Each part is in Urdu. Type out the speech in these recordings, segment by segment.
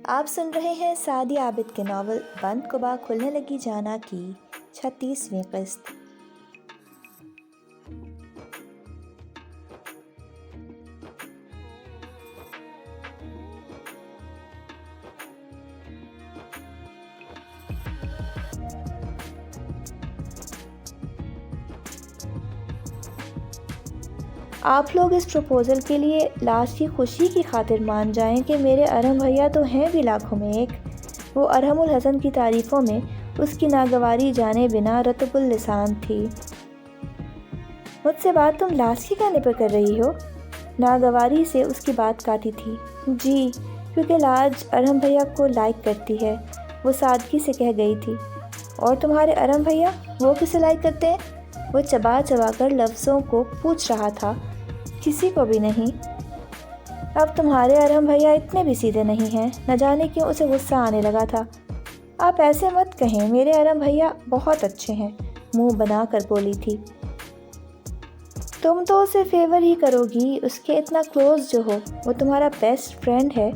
آپ سن رہے ہیں سعدی عابد کے ناول بند کبا کھلنے لگی جانا کی 36ویں قسط۔ آپ لوگ اس پروپوزل کے لیے لاش کی خوشی کی خاطر مان جائیں کہ میرے ارحم بھیا تو ہیں بھی لاکھوں میں ایک۔ وہ ارحم الحسن کی تعریفوں میں اس کی ناگواری جانے بنا رطب اللسان تھی۔ مجھ سے بات تم لاش کے گانے پر کر رہی ہو؟ ناگواری سے اس کی بات کاٹی تھی۔ جی، کیونکہ لاج ارحم بھیا کو لائک کرتی ہے، وہ سادگی سے کہہ گئی تھی۔ اور تمہارے ارحم بھیا، وہ کسے لائک کرتے ہیں؟ وہ چبا چبا کر لفظوں کو پوچھ رہا تھا۔ کسی کو بھی نہیں۔ اب تمہارے ارحم بھیا اتنے بھی سیدھے نہیں ہیں، نہ جانے کیوں اسے غصہ آنے لگا تھا۔ آپ ایسے مت کہیں، میرے ارحم بھیا بہت اچھے ہیں، منہ بنا کر بولی تھی۔ تم تو اسے فیور ہی کرو گی، اس کے اتنا کلوز جو ہو، وہ تمہارا بیسٹ فرینڈ ہے۔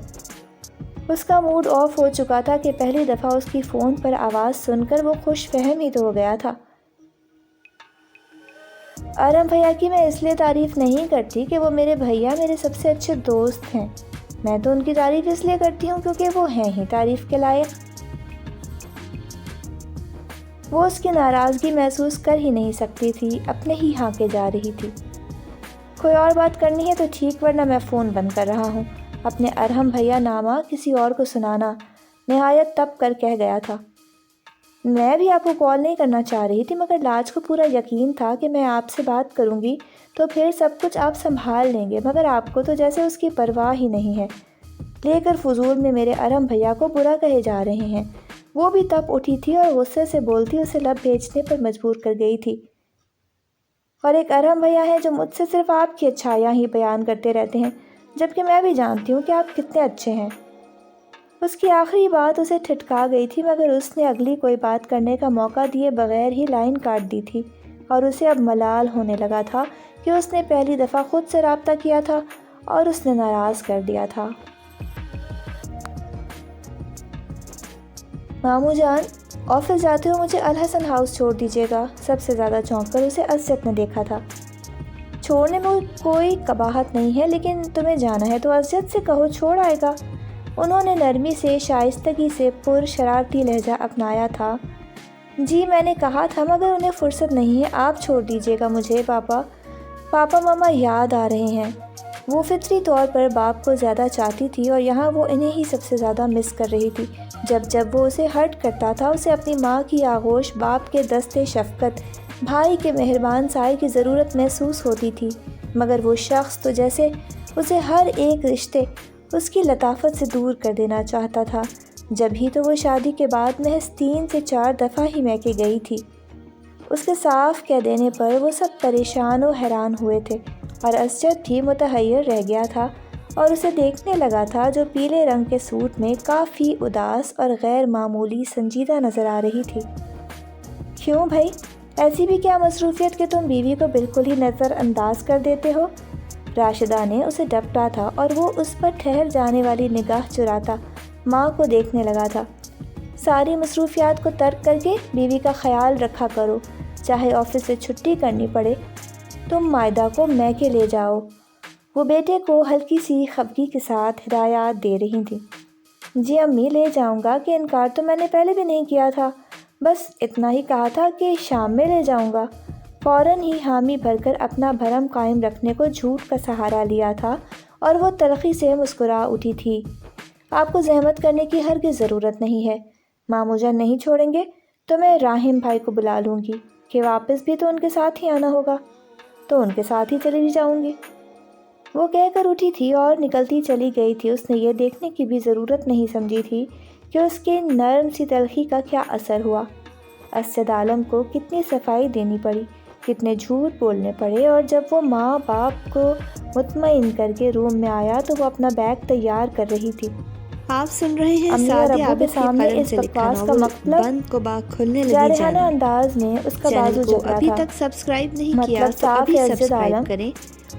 اس کا موڈ آف ہو چکا تھا کہ پہلی دفعہ اس کی فون پر آواز سن کر وہ خوش فہم ہی تو ہو گیا تھا۔ ارحم بھیا کی میں اس لیے تعریف نہیں کرتی کہ وہ میرے بھیا میرے سب سے اچھے دوست ہیں، میں تو ان کی تعریف اس لیے کرتی ہوں کیونکہ وہ ہیں ہی تعریف کے لائق۔ وہ اس کی ناراضگی محسوس کر ہی نہیں سکتی تھی، اپنے ہی ہانکے جا رہی تھی۔ کوئی اور بات کرنی ہے تو ٹھیک، ورنہ میں فون بند کر رہا ہوں۔ اپنے ارحم بھیا نامہ کسی اور کو سنانا نہایت تب کر کہہ گیا تھا۔ میں بھی آپ کو کال نہیں کرنا چاہ رہی تھی، مگر لاج کو پورا یقین تھا کہ میں آپ سے بات کروں گی تو پھر سب کچھ آپ سنبھال لیں گے، مگر آپ کو تو جیسے اس کی پرواہ ہی نہیں ہے۔ لے کر فضول میں میرے ارحم بھیا کو برا کہے جا رہے ہیں۔ وہ بھی تب اٹھی تھی اور غصے سے بولتی اسے لب بھیجنے پر مجبور کر گئی تھی۔ اور ایک ارحم بھیا ہے جو مجھ سے صرف آپ کی اچھائیاں ہی بیان کرتے رہتے ہیں، جبکہ میں بھی جانتی ہوں کہ آپ کتنے اچھے ہیں۔ اس کی آخری بات اسے ٹھٹکا گئی تھی، مگر اس نے اگلی کوئی بات کرنے کا موقع دیے بغیر ہی لائن کاٹ دی تھی، اور اسے اب ملال ہونے لگا تھا کہ اس نے پہلی دفعہ خود سے رابطہ کیا تھا اور اس نے ناراض کر دیا تھا۔ ماموں جان، آفس جاتے ہو مجھے الحسن ہاؤس چھوڑ دیجیے گا۔ سب سے زیادہ چونک کر اسے اسجد نے دیکھا تھا۔ چھوڑنے میں کوئی قباحت نہیں ہے، لیکن تمہیں جانا ہے تو اسجد سے کہو، چھوڑ آئے گا۔ انہوں نے نرمی سے شائستگی سے پر شرارتی لہجہ اپنایا تھا۔ جی میں نے کہا تھا، مگر انہیں فرصت نہیں ہے، آپ چھوڑ دیجیے گا مجھے۔ پاپا ماما یاد آ رہے ہیں۔ وہ فطری طور پر باپ کو زیادہ چاہتی تھی اور یہاں وہ انہیں ہی سب سے زیادہ مس کر رہی تھی۔ جب وہ اسے ہرٹ کرتا تھا، اسے اپنی ماں کی آغوش، باپ کے دستے شفقت، بھائی کے مہربان سائے کی ضرورت محسوس ہوتی تھی، مگر وہ شخص تو جیسے اسے ہر ایک رشتے اس کی لطافت سے دور کر دینا چاہتا تھا۔ جب ہی تو وہ شادی کے بعد محض 3 سے 4 دفعہ ہی میکے گئی تھی۔ اس کے صاف کہہ دینے پر وہ سب پریشان و حیران ہوئے تھے، اور اسجد بھی متحیر رہ گیا تھا اور اسے دیکھنے لگا تھا، جو پیلے رنگ کے سوٹ میں کافی اداس اور غیر معمولی سنجیدہ نظر آ رہی تھی۔ کیوں بھائی، ایسی بھی کیا مصروفیت کہ تم بیوی کو بالکل ہی نظر انداز کر دیتے ہو؟ راشدہ نے اسے ڈپٹا تھا اور وہ اس پر ٹھہر جانے والی نگاہ چراتا ماں کو دیکھنے لگا تھا۔ ساری مصروفیات کو ترک کر کے بیوی کا خیال رکھا کرو، چاہے آفس سے چھٹی کرنی پڑے۔ تم مائدہ کو میکے لے جاؤ۔ وہ بیٹے کو ہلکی سی خفگی کے ساتھ ہدایات دے رہی تھی۔ جی امی، لے جاؤں گا، کہ انکار تو میں نے پہلے بھی نہیں کیا تھا، بس اتنا ہی کہا تھا کہ شام میں لے جاؤں گا۔ فوراً ہی حامی بھر کر اپنا بھرم قائم رکھنے کو جھوٹ کا سہارا لیا تھا اور وہ تلخی سے مسکرا اٹھی تھی۔ آپ کو زحمت کرنے کی ہرگز ضرورت نہیں ہے، ماموں جان نہیں چھوڑیں گے تو میں راہم بھائی کو بلا لوں گی، کہ واپس بھی تو ان کے ساتھ ہی آنا ہوگا، تو ان کے ساتھ ہی چلی جاؤں گی۔ وہ کہہ کر اٹھی تھی اور نکلتی چلی گئی تھی۔ اس نے یہ دیکھنے کی بھی ضرورت نہیں سمجھی تھی کہ اس کے نرم سی تلخی کا کیا اثر ہوا۔ اسجد عالم کو کتنی صفائی دینی پڑی، کتنے جھوٹ بولنے پڑے، اور جب وہ ماں باپ کو مطمئن کر کے روم میں آیا تو وہ اپنا بیگ تیار کر رہی تھی۔ آپ سن رہے ہیں امی اور سعدی ابو کے عابد کے سامنے قلم اس سے لکھا بکواس کا ناول مطلب بند کبا کھلنے لگی جارحانہ جانا۔ انداز میں اس کا بازو چینل کو جکڑا ابھی تھا۔ تک سبسکرائب نہیں کیا مطلب تو صاف ابھی ہے اسجد سبسکرائب عالم، کریں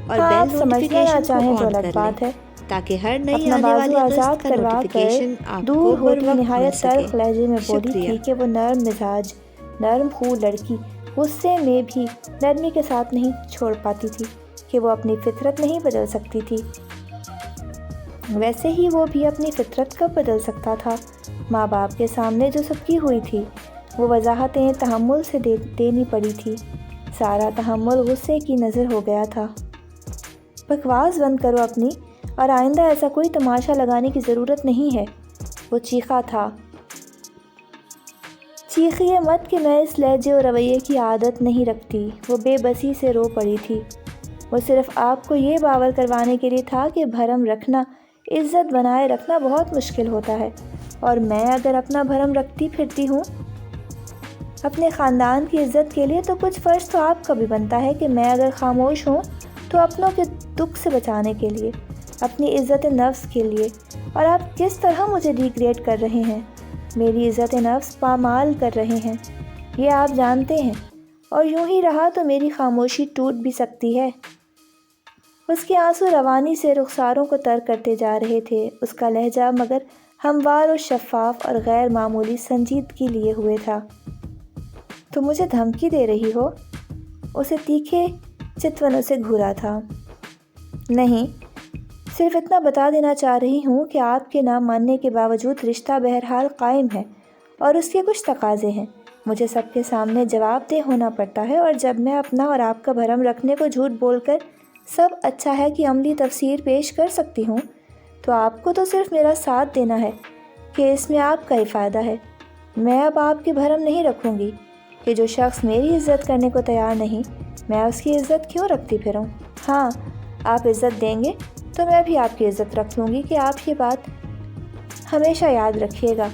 اور ہاں آپ بیل سمجھنا نہ نوٹیفیکیشن کو چاہیں تو آن الگ کر لیں بات ہے، تاکہ ہر نئی اپنا آنے بازو والی آزاد قسط کا کروا نوٹیفیکیشن کر آپ دور کو بر ہوتی وقت مل نہایت تلخ سکے۔ لہجے میں بولی شکریہ۔ تھی کہ وہ نرم مزاج، نرم خو لڑکی غصے میں بھی نرمی کے ساتھ نہیں چھوڑ پاتی تھی کہ وہ اپنی فطرت نہیں بدل سکتی تھی، ویسے ہی وہ بھی اپنی فطرت کب بدل سکتا تھا؟ ماں باپ کے سامنے جو سب کی ہوئی تھی وہ وضاحتیں تحمل سے دینی پڑی تھی، سارا تحمل غصے کی نظر ہو گیا تھا۔ بکواس بند کرو اپنی، اور آئندہ ایسا کوئی تماشا لگانے کی ضرورت نہیں ہے، وہ چیخا تھا۔ چیخیے مت کہ میں اس لہجے اور رویے کی عادت نہیں رکھتی۔ وہ بے بسی سے رو پڑی تھی۔ وہ صرف آپ کو یہ باور کروانے کے لیے تھا کہ بھرم رکھنا، عزت بنائے رکھنا بہت مشکل ہوتا ہے، اور میں اگر اپنا بھرم رکھتی پھرتی ہوں اپنے خاندان کی عزت کے لیے، تو کچھ فرض تو آپ کا بھی بنتا ہے کہ میں اگر خاموش ہوں تو اپنوں کے دکھ سے بچانے کے لیے، اپنی عزت نفس کے لیے۔ اور آپ کس طرح مجھے ڈیگریڈ کر رہے ہیں، میری عزت نفس پامال کر رہے ہیں، یہ آپ جانتے ہیں، اور یوں ہی رہا تو میری خاموشی ٹوٹ بھی سکتی ہے۔ اس کے آنسو روانی سے رخساروں کو تر کرتے جا رہے تھے، اس کا لہجہ مگر ہموار و شفاف اور غیر معمولی سنجیدگی لیے ہوئے تھا۔ تم مجھے دھمکی دے رہی ہو؟ اسے تیکھے چتونوں سے گھورا تھا۔ نہیں، صرف اتنا بتا دینا چاہ رہی ہوں کہ آپ کے نہ ماننے کے باوجود رشتہ بہرحال قائم ہے، اور اس کے کچھ تقاضے ہیں۔ مجھے سب کے سامنے جواب دہ ہونا پڑتا ہے، اور جب میں اپنا اور آپ کا بھرم رکھنے کو جھوٹ بول کر سب اچھا ہے کہ عملی تفسیر پیش کر سکتی ہوں، تو آپ کو تو صرف میرا ساتھ دینا ہے کہ اس میں آپ کا ہی فائدہ ہے۔ میں اب آپ کے بھرم نہیں رکھوں گی کہ جو شخص میری عزت کرنے کو تیار نہیں، میں اس کی عزت کیوں رکھتی پھروں؟ ہاں، آپ عزت دیں گے تو میں بھی آپ کی عزت رکھ لوں گی کہ آپ یہ بات ہمیشہ یاد رکھیے گا،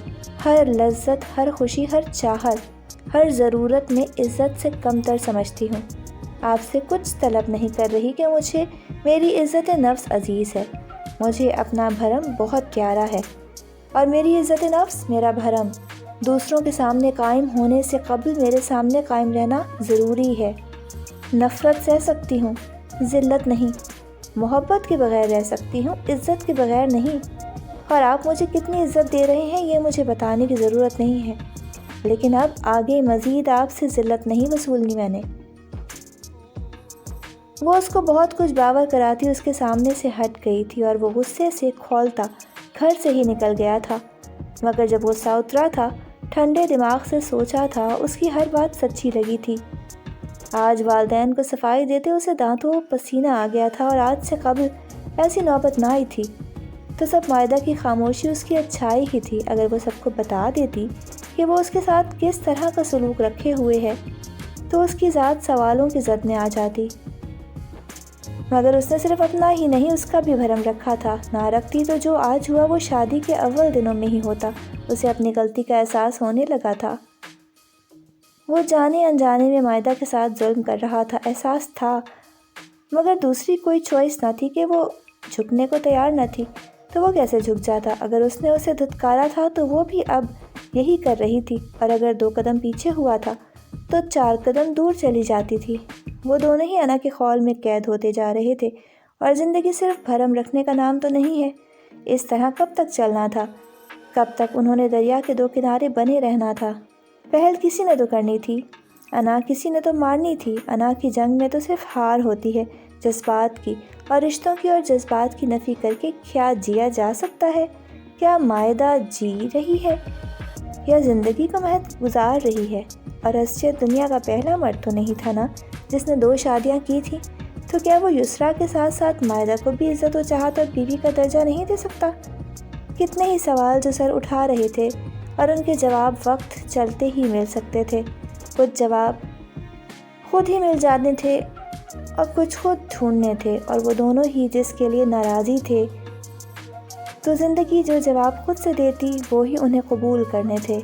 ہر لذت، ہر خوشی، ہر چاہت، ہر ضرورت میں عزت سے کمتر سمجھتی ہوں۔ آپ سے کچھ طلب نہیں کر رہی کہ مجھے میری عزت نفس عزیز ہے، مجھے اپنا بھرم بہت پیارا ہے، اور میری عزت نفس، میرا بھرم دوسروں کے سامنے قائم ہونے سے قبل میرے سامنے قائم رہنا ضروری ہے۔ نفرت سہ سکتی ہوں، ذلت نہیں۔ محبت کے بغیر رہ سکتی ہوں، عزت کے بغیر نہیں۔ اور آپ مجھے کتنی عزت دے رہے ہیں یہ مجھے بتانے کی ضرورت نہیں ہے، لیکن اب آگے مزید آپ سے ذلت نہیں وصولنی میں نے۔ وہ اس کو بہت کچھ باور کراتی اس کے سامنے سے ہٹ گئی تھی، اور وہ غصے سے کھولتا گھر سے ہی نکل گیا تھا، مگر جب غصہ اترا تھا، ٹھنڈے دماغ سے سوچا تھا، اس کی ہر بات سچی لگی تھی۔ آج والدین کو صفائی دیتے اسے دانتوں پسینہ آ گیا تھا، اور آج سے قبل ایسی نوبت نہ آئی تھی، تو سب معاہدہ کی خاموشی اس کی اچھائی ہی تھی۔ اگر وہ سب کو بتا دیتی کہ وہ اس کے ساتھ کس طرح کا سلوک رکھے ہوئے ہے، تو اس کی ذات سوالوں کی زد میں آ جاتی، مگر اس نے صرف اپنا ہی نہیں اس کا بھی بھرم رکھا تھا۔ نہ رکھتی تو جو آج ہوا وہ شادی کے اول دنوں میں ہی ہوتا۔ اسے اپنی غلطی کا احساس ہونے لگا تھا، وہ جانے انجانے میں مائدہ کے ساتھ ظلم کر رہا تھا، احساس تھا، مگر دوسری کوئی چوائس نہ تھی کہ وہ جھکنے کو تیار نہ تھی، تو وہ کیسے جھک جاتا؟ اگر اس نے اسے دھتکارا تھا تو وہ بھی اب یہی کر رہی تھی، اور اگر 2 قدم پیچھے ہوا تھا تو 4 قدم دور چلی جاتی تھی۔ وہ دونوں ہی انا کے خول میں قید ہوتے جا رہے تھے، اور زندگی صرف بھرم رکھنے کا نام تو نہیں ہے۔ اس طرح کب تک چلنا تھا؟ کب تک انہوں نے دریا کے 2 کنارے بنے رہنا تھا؟ پہل کسی نے تو کرنی تھی، انا کسی نے تو مارنی تھی۔ انا کی جنگ میں تو صرف ہار ہوتی ہے، جذبات کی، اور رشتوں کی اور جذبات کی نفی کر کے کیا جیا جا سکتا ہے؟ کیا مائدہ جی رہی ہے، یا زندگی کو محض گزار رہی ہے؟ اور اسجد دنیا کا پہلا مرد تو نہیں تھا نا جس نے 2 شادیاں کی تھیں، تو کیا وہ یسریٰ کے ساتھ ساتھ مائدہ کو بھی عزت و چاہت اور بیوی کا درجہ نہیں دے سکتا؟ کتنے ہی سوال جو سر اٹھا رہے تھے، اور ان کے جواب وقت چلتے ہی مل سکتے تھے۔ کچھ جواب خود ہی مل جانے تھے، اور کچھ خود ڈھونڈنے تھے، اور وہ دونوں ہی جس کے لیے ناراضی تھے، تو زندگی جو جواب خود سے دیتی وہی انہیں قبول کرنے تھے۔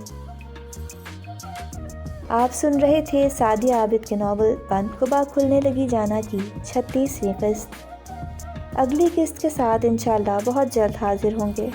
آپ سن رہے تھے سعدیہ عابد کے ناول بند قبا کھلنے لگی جانا کی 36ویں قسط۔ اگلی قسط کے ساتھ انشاءاللہ بہت جلد حاضر ہوں گے۔